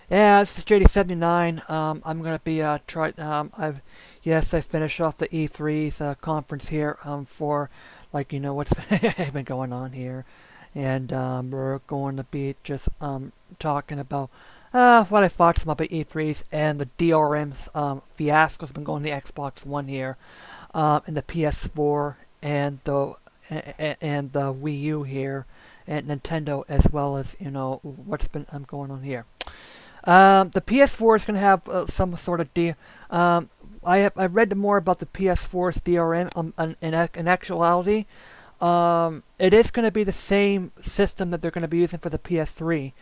Yeah, this is JD79. I'm gonna be I finished off the E3's conference here for what's been going on here, and we're going to be just talking about what I thought about the E3's and the DRM's fiasco's been going on the Xbox One here, and the PS4 and the Wii U here, and Nintendo, as well as what's been going on here. The PS4 is going to have some sort of I've read more about the PS4's DRM. In actuality, it is going to be the same system that they're going to be using for the PS3,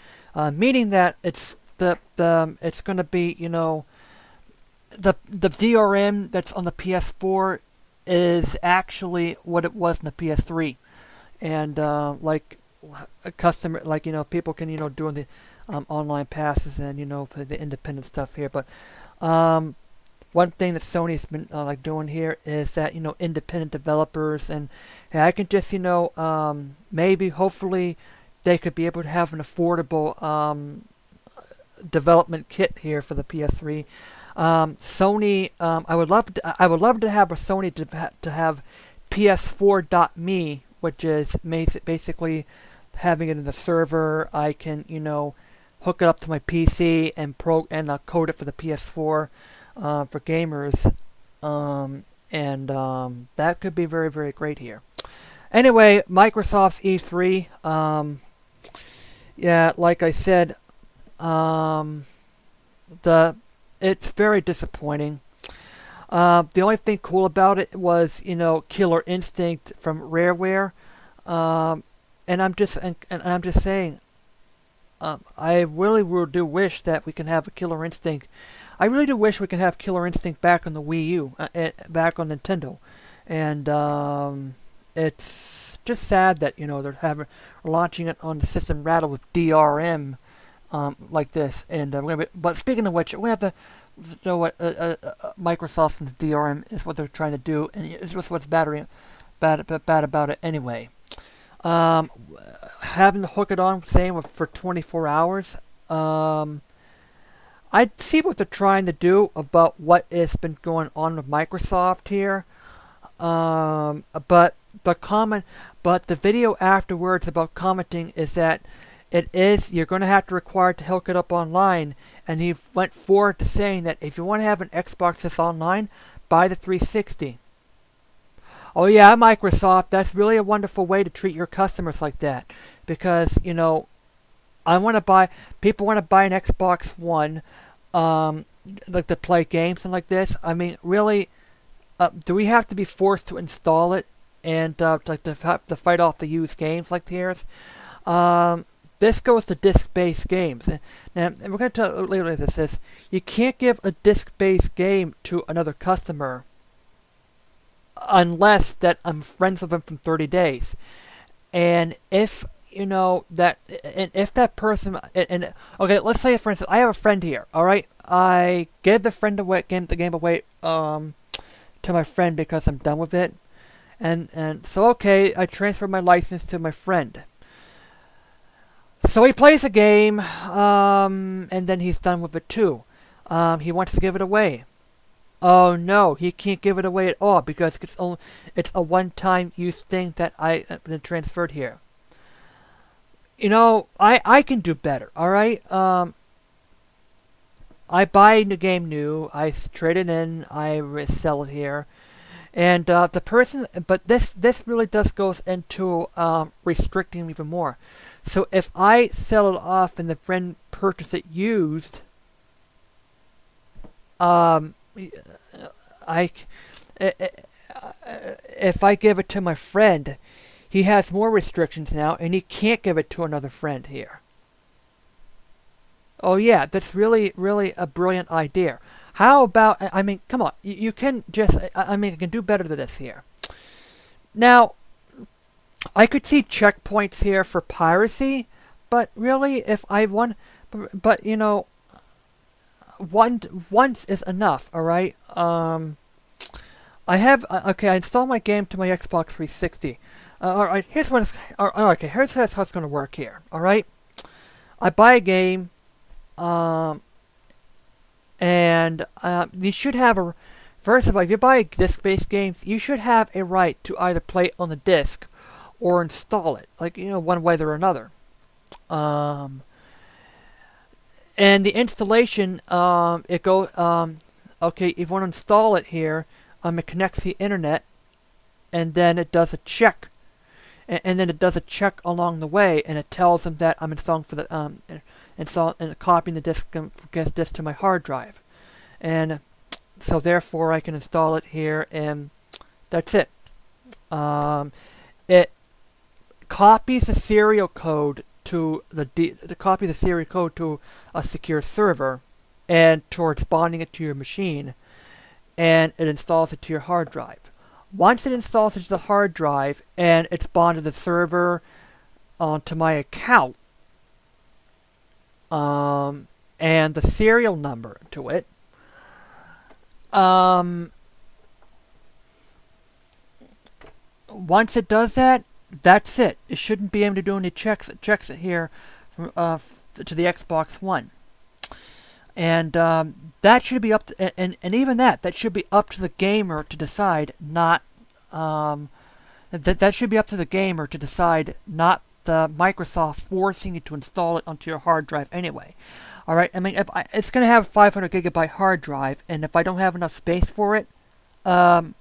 meaning that it's going to be the DRM that's on the PS4 is actually what it was in the PS3, and like a customer, people can doing the online passes and for the independent stuff here. But one thing that Sony's been doing here is that independent developers, and hey, I can just maybe hopefully they could be able to have an affordable development kit here for the PS3. Sony, I would love to have a Sony to have PS4.me, which is basically having it in the server. I can hook it up to my PC and code it for the PS4 for gamers, and that could be very, very great here. Anyway, Microsoft's E3. Yeah, like I said, it's very disappointing. The only thing cool about it was Killer Instinct from Rareware, and I'm just saying. I really do wish that we can have a Killer Instinct. I really do wish we can have Killer Instinct back on the Wii U, back on Nintendo, and it's just sad that they're launching it on the system rattle with DRM like this. And but speaking of which, we have to know what Microsoft's DRM is, what they're trying to do, and it's just what's bad about it anyway. Having to hook it on, saying for 24 hours. I see what they're trying to do about what has been going on with Microsoft here. But the video afterwards about commenting is that you're going to have to require to hook it up online, and he went forward to saying that if you want to have an Xbox that's online, buy the 360. Oh yeah, Microsoft, that's really a wonderful way to treat your customers like that. Because, people want to buy an Xbox One, to play games and like this. I mean, really, do we have to be forced to install it and to fight off the used games like theirs? This goes to disc-based games. And we're going to tell later this. You can't give a disc-based game to another customer unless that I'm friends with them from 30 days. And if if that person, okay, let's say for instance I have a friend here, all right, I give the game away to my friend because I'm done with it, and so okay, I transfer my license to my friend. So he plays a game, and then he's done with it too. He wants to give it away. Oh no, he can't give it away at all because it's a one-time use thing that I been transferred here. I can do better, alright? I buy the game new, I trade it in, I resell it here. And the person, but this really does goes into restricting even more. So if I sell it off and the friend purchase it used, if I give it to my friend, he has more restrictions now, and he can't give it to another friend here. Oh yeah, that's really, really a brilliant idea. How about, I mean, come on, you can just, you can do better than this here. Now, I could see checkpoints here for piracy, but really, if I want, but once is enough, alright? I installed my game to my Xbox 360. Alright, here's how it's going to work here, alright? I buy a game, Um, and you should have a first of all, if you buy disc-based games, you should have a right to either play it on the disc or install it, like one way or another. Um, and the installation, it go okay. If you want to install it here, it connects to the internet, and then it does a check, and then it does a check along the way, and it tells them that I'm installing for the and copying the disk to my hard drive, and so therefore I can install it here, and that's it. It copies the serial code to the serial code to a secure server, and towards bonding it to your machine, and it installs it to your hard drive. Once it installs it to the hard drive and it's bonded the server onto my account, and the serial number to it, once it does that, that's it. It shouldn't be able to do any checks. It checks it here to the Xbox One, and that should be up to, and even that should be up to the gamer to decide. Not that should be up to the gamer to decide, not the Microsoft forcing you to install it onto your hard drive anyway. All right. I mean, it's going to have a 500 gigabyte hard drive, and if I don't have enough space for it, and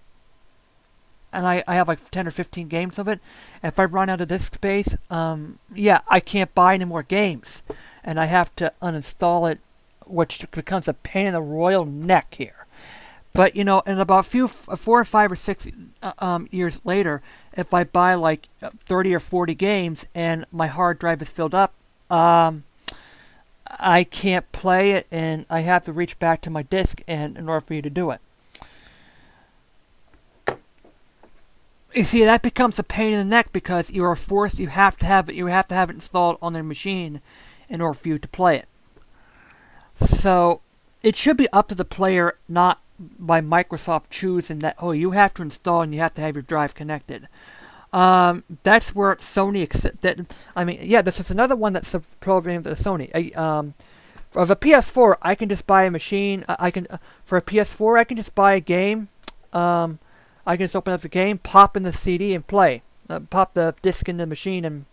I have like 10 or 15 games of it, if I run out of disk space, yeah, I can't buy any more games, and I have to uninstall it, which becomes a pain in the royal neck here. But in about 4 or 5 or 6 years later, if I buy like 30 or 40 games and my hard drive is filled up, I can't play it, and I have to reach back to my disk in order for you to do it. You see, that becomes a pain in the neck because you are forced. You have to have it installed on their machine in order for you to play it. So it should be up to the player, not by Microsoft choosing that. Oh, you have to install and you have to have your drive connected. That's where Sony this is another one that's a program of Sony. For the PS4, I can just buy a machine. For a PS4, I can just buy a game. I can just open up the game, pop in the CD, and play. Pop the disc in the machine and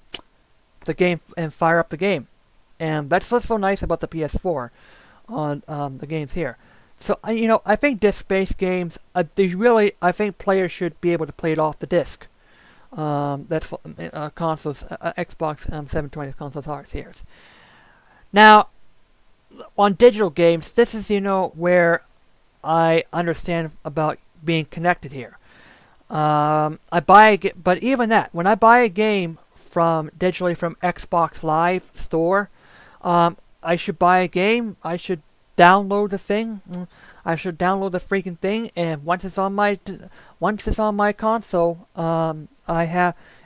the game, and fire up the game. And that's what's so nice about the PS4 on the games here. So I think disc-based games, I think players should be able to play it off the disc. That's consoles, Xbox 720 consoles are here. Now, on digital games, this is where I understand about being connected here. But even that, when I buy a game digitally from Xbox Live Store, I should buy a game. I should download the thing. I should download the freaking thing, and once it's on my console,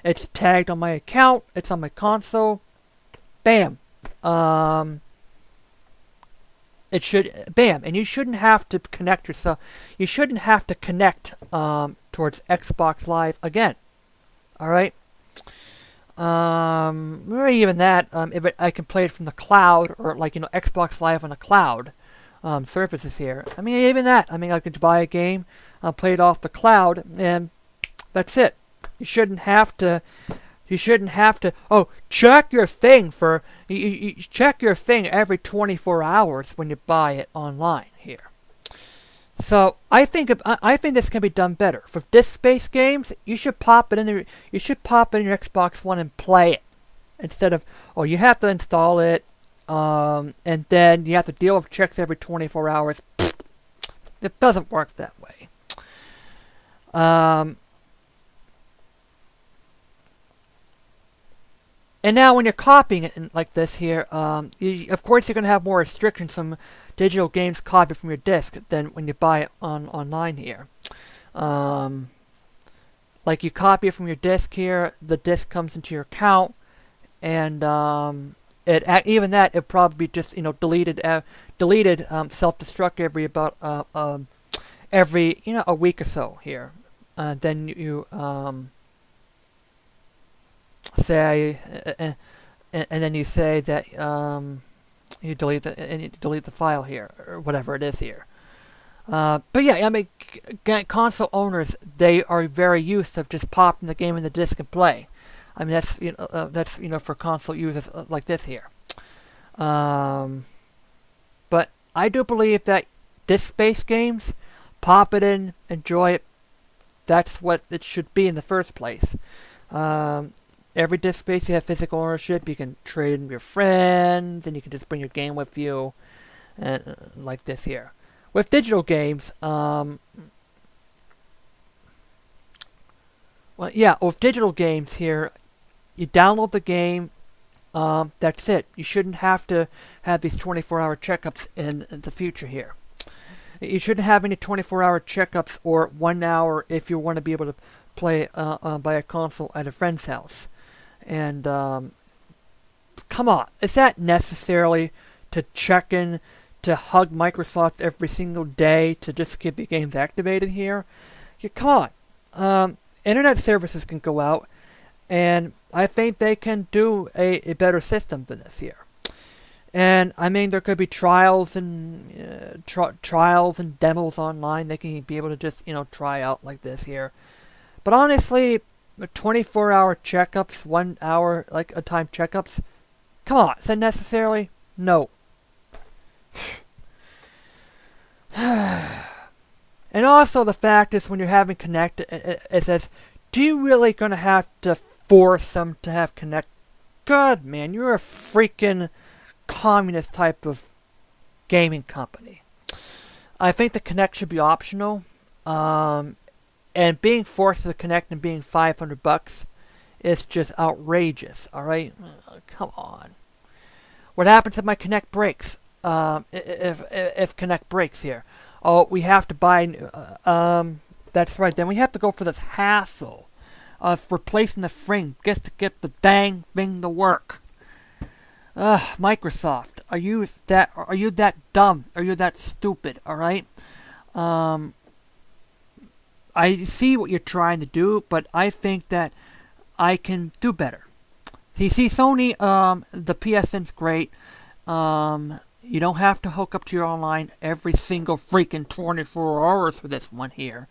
it's tagged on my account. It's on my console. Bam. It should and you shouldn't have to connect yourself. You shouldn't have to connect towards Xbox Live again. All right. Or even that, I can play it from the cloud, or Xbox Live on the cloud surfaces here. I mean, even that. I mean, I could buy a game, play it off the cloud, and that's it. You shouldn't have to. Oh, check your thing you check your thing every 24 hours when you buy it online here. So I think this can be done better. For disc-based games, you should pop it in your Xbox One and play it, instead of you have to install it, and then you have to deal with checks every 24 hours. It doesn't work that way. And now when you're copying it like this here, of course you're going to have more restrictions from digital games copied from your disc than when you buy it online here. Like you copy it from your disc here, the disc comes into your account, and even that, it'll probably be just deleted, self-destruct every a week or so here. Then you say, and then you say that you delete the file here, or whatever it is here. But yeah, I mean, console owners, they are very used to just popping the game in the disc and play. I mean, that's for console users like this here. But I do believe that disc-based games, pop it in, enjoy it. That's what it should be in the first place. Every disc-based, you have physical ownership. You can trade in with your friends, and you can just bring your game with you, and like this here. With digital games, with digital games here, you download the game, that's it. You shouldn't have to have these 24-hour checkups in the future here. You shouldn't have any 24-hour checkups or 1 hour if you want to be able to play by a console at a friend's house. And come on, is that necessarily to check in, to hug Microsoft every single day to just get the games activated here? Come on. Internet services can go out, and I think they can do a better system than this here. And I mean, there could be trials and demos online. They can be able to just try out like this here. But honestly, 24-hour checkups, 1 hour like a time checkups, come on, is that necessarily? No. And also the fact is, when you're having Connect, it says, do you really gonna have to force them to have Connect? God, man, you're a freaking communist type of gaming company. I think the Connect should be optional. And being forced to Connect and being $500 is just outrageous. All right, come on. What happens if my Connect breaks? If Connect breaks here, oh, we have to buy. That's right. Then we have to go for this hassle of replacing the frame just to get the dang thing to work. Microsoft, are you that dumb? Are you that stupid? All right. I see what you're trying to do, but I think that I can do better. You see, Sony, the PSN's great. You don't have to hook up to your online every single freaking 24 hours for this one here.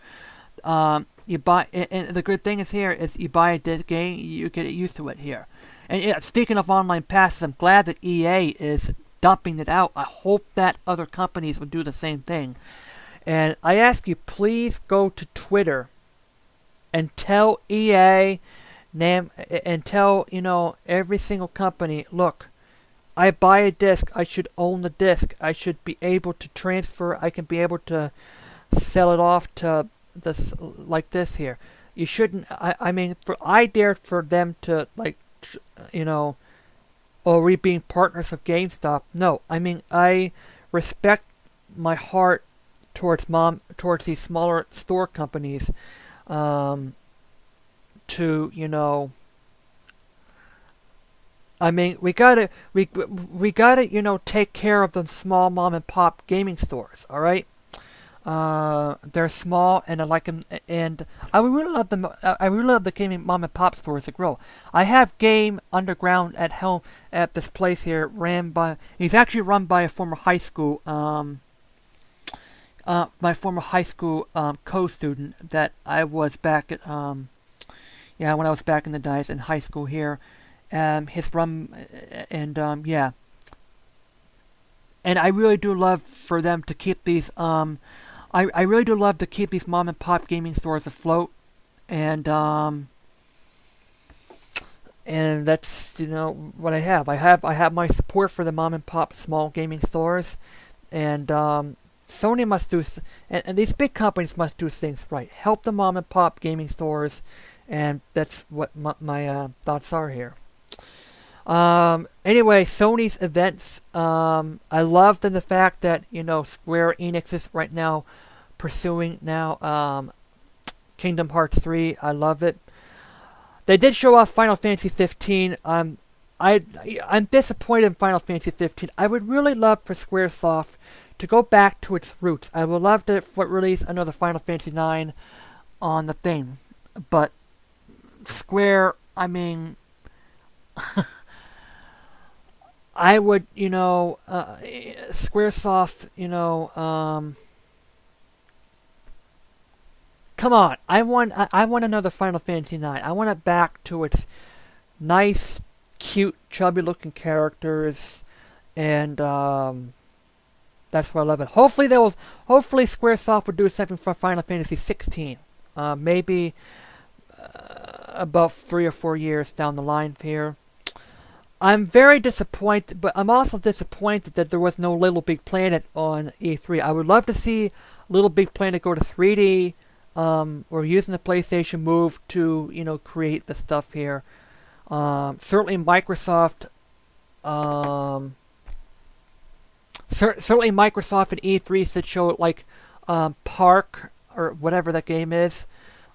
You buy, and the good thing is here is you buy a disc game, you get used to it here. And yeah, speaking of online passes, I'm glad that EA is dumping it out. I hope that other companies will do the same thing. And I ask you, please go to Twitter and tell EA and tell, every single company, look, I buy a disc, I should own the disc. I should be able to transfer, I can be able to sell it off to this, like this here. You shouldn't, I dare for them to, or we being partners of GameStop. No, I respect my heart towards these smaller store companies, to we gotta take care of the small mom and pop gaming stores. All right, they're small, and I like them, and I really love them. I really love the gaming mom and pop stores that grow. I have Game Underground at home at this place here, he's actually run by a former high school. My former high school co-student that I was back at, when I was back in the days in high school here, his run, and and I really do love for them to keep these, I really do love to keep these mom and pop gaming stores afloat, and that's what I have. I have my support for the mom and pop small gaming stores, and Sony must do, and these big companies must do things right. Help the mom and pop gaming stores, and that's what my thoughts are here. Anyway, Sony's events. I love the fact that Square Enix is right now pursuing Kingdom Hearts 3. I love it. They did show off Final Fantasy 15. I'm disappointed in Final Fantasy 15. I would really love for Squaresoft to go back to its roots. I would love to release another Final Fantasy 9 on the thing. But Square, I would, Squaresoft, come on. I want another Final Fantasy IX. I want it back to its nice, cute, chubby-looking characters, and that's why I love it. Hopefully Squaresoft will do something for Final Fantasy 16. Maybe about 3 or 4 years down the line here. I'm very disappointed, but I'm also disappointed that there was no Little Big Planet on E3. I would love to see Little Big Planet go to 3D, or using the PlayStation Move to, create the stuff here. Certainly Microsoft, certainly Microsoft and E3 should show like, Park, or whatever that game is.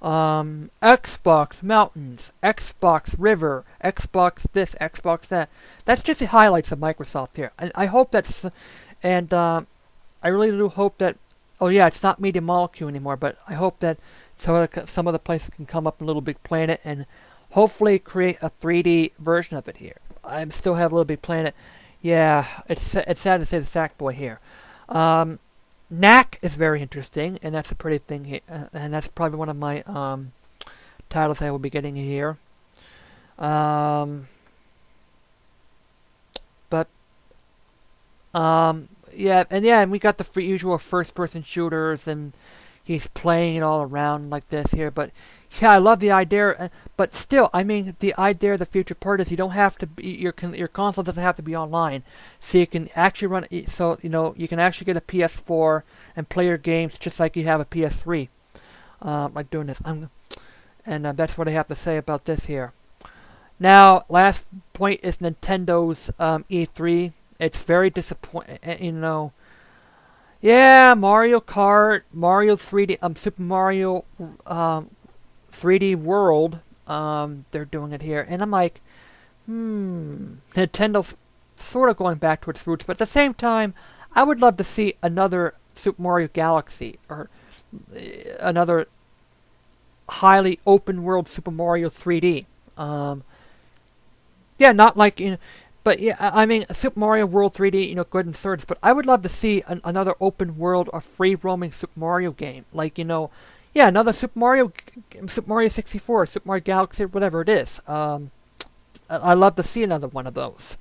Xbox Mountains, Xbox River, Xbox this, Xbox that. That's just the highlights of Microsoft here. I hope that's, and I really do hope that. Oh yeah, it's not Media Molecule anymore, but I hope that some of the places can come up in Little Big Planet and hopefully create a 3D version of it here. I still have Little Big Planet. Yeah, it's sad to say the Sackboy here. Knack is very interesting, and that's a pretty thing here, and that's probably one of my titles I will be getting here. But yeah, and we got the usual first-person shooters, and he's playing it all around like this here. But yeah, I love the idea. But still, I mean, the idea of the future part is you don't have to be, your console doesn't have to be online, so you can actually run. So you can actually get a PS4 and play your games just like you have a PS3. Like doing this, and that's what I have to say about this here. Now, last point is Nintendo's E3. It's very disappointing. Yeah, Mario Kart, Mario 3D, Super Mario 3D World, they're doing it here. And I'm like, Nintendo's sort of going back to its roots, but at the same time, I would love to see another Super Mario Galaxy, or another highly open world Super Mario 3D. Yeah, not like, but yeah, I mean, Super Mario World 3D, good in surge, but I would love to see another open world or free roaming Super Mario game. Like, yeah, another Super Mario 64, Super Mario Galaxy, whatever it is. I'd love to see another one of those.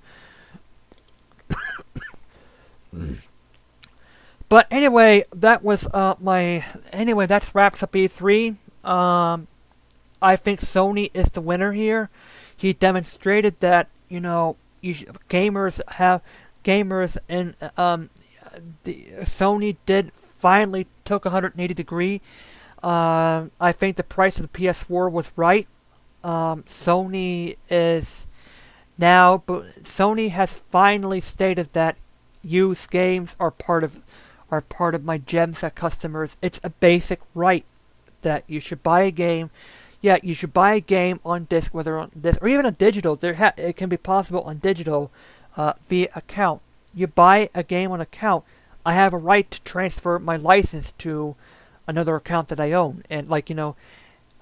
But anyway, that was anyway, that wraps up E3. I think Sony is the winner here. He demonstrated that, gamers and Sony did finally took 180 degree. I think the price of the PS4 was right. Sony has finally stated that used games are part of my gems at customers. It's a basic right that you should buy a game. Yeah, you should buy a game on disc, whether on disc or even on digital. It can be possible on digital via account. You buy a game on account. I have a right to transfer my license to another account that I own. And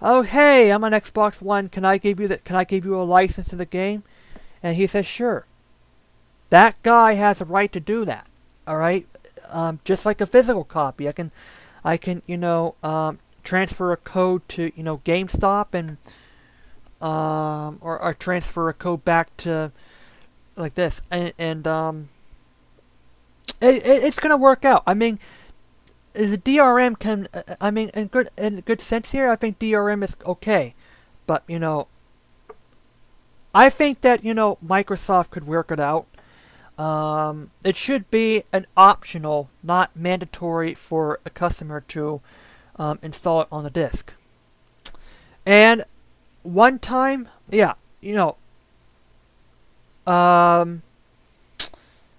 oh hey, I'm on Xbox One. Can I give you a license to the game? And he says sure. That guy has a right to do that. All right, just like a physical copy. I can transfer a code to GameStop and or transfer a code back to like this, and it's gonna work out. I mean, the DRM can. I mean, in good sense here, I think DRM is okay, but I think that Microsoft could work it out. It should be an optional, not mandatory for a customer to install it on the disk. And one time, yeah,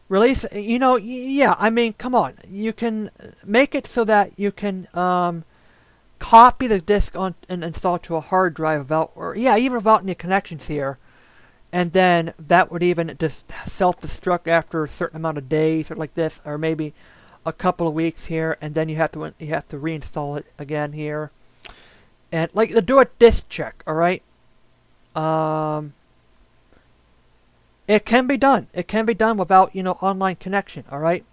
release, yeah, I mean, come on. You can make it so that you can copy the disk on and install it to a hard drive even without any connections here. And then that would even just self-destruct after a certain amount of days or like this, or maybe a couple of weeks here, and then you have to reinstall it again here, and do a disk check. All right. It can be done. It can be done without, online connection, all right?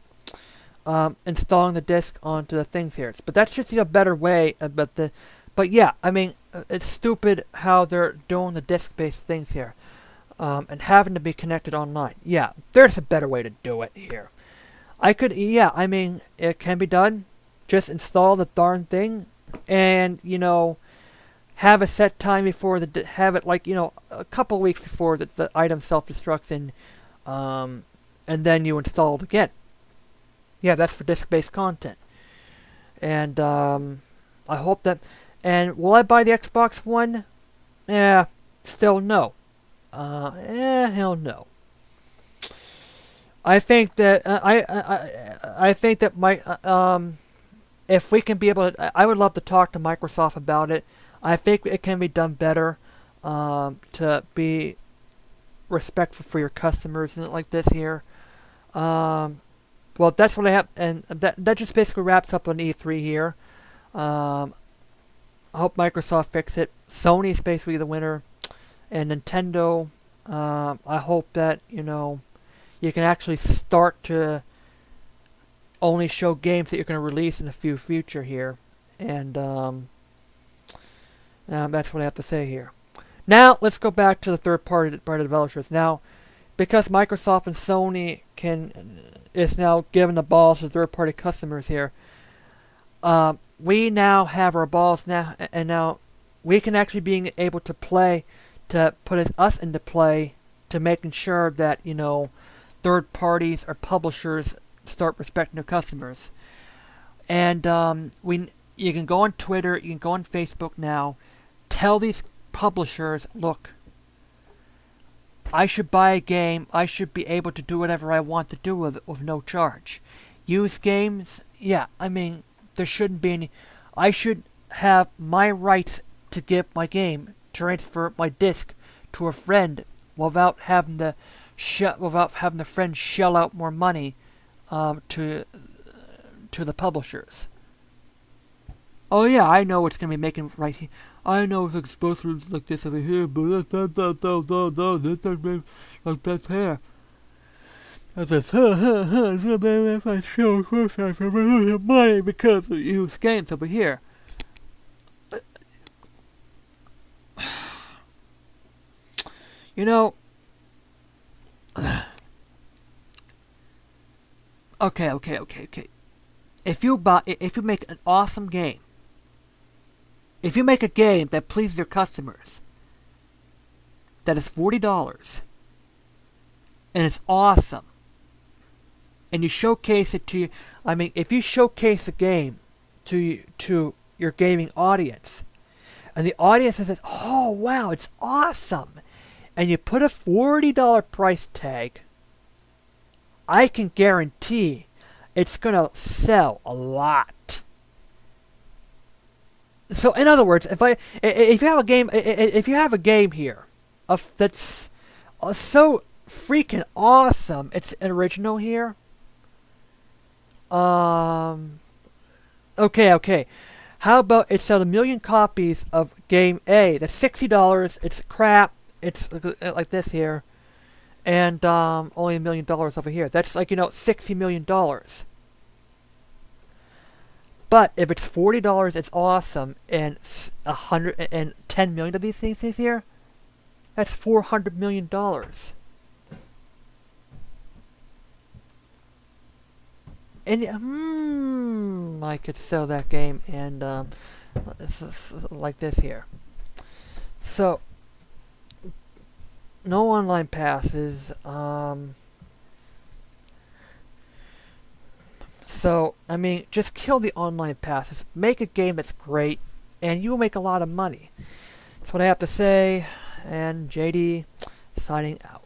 Installing the disk onto the things here. But that's just a better way. But yeah, I mean, it's stupid how they're doing the disk-based things here. And having to be connected online. Yeah, there's a better way to do it here. I mean, it can be done. Just install the darn thing and, have a set time before have it like, a couple weeks before the item self-destructs and then you install it again. Yeah, that's for disk-based content. And I hope that. And will I buy the Xbox One? Yeah, still no. Hell no. I think that I think that if we can be able to, I would love to talk to Microsoft about it. I think it can be done better to be respectful for your customers and like this here. Well, that's what I have, and that just basically wraps up on E3 here. I hope Microsoft fix it. Sony's basically the winner, and Nintendo. I hope that you can actually start to only show games that you're going to release in the future here, and that's what I have to say here. Now let's go back to the third-party developers. Now, because Microsoft and Sony is now giving the balls to third-party customers here, we now have our balls now, and now we can actually be able to play, to put us into play, to making sure that third parties or publishers start respecting their customers. And you can go on Twitter, you can go on Facebook now, tell these publishers, look, I should buy a game, I should be able to do whatever I want to do with it with no charge. Use games, yeah, I mean, there shouldn't be any. I should have my rights to give my game, transfer my disc to a friend without having the friend shell out more money to the publishers. Oh yeah, I know it's gonna be making right here. I know it's supposed to look like this over here, but that's not like that here. It's gonna be if I show for money because of use games over here. Okay. If you make an awesome game, if you make a game that pleases your customers, that is $40, and it's awesome, and you showcase it to, if you showcase a game to your gaming audience, and the audience says, "Oh wow, it's awesome," and you put a $40 price tag, I can guarantee it's gonna sell a lot. So, in other words, if you have a game here, that's so freaking awesome, it's an original here. Okay. How about it sell 1 million copies of game A? That's $60. It's crap. It's like this here. And only $1 million over here. That's like, $60 million. But if it's $40, it's awesome, and 110 million of these things here, that's $400 million. And I could sell that game, and like this here. So no online passes. So, just kill the online passes. Make a game that's great, and you'll make a lot of money. That's what I have to say, and JD signing out.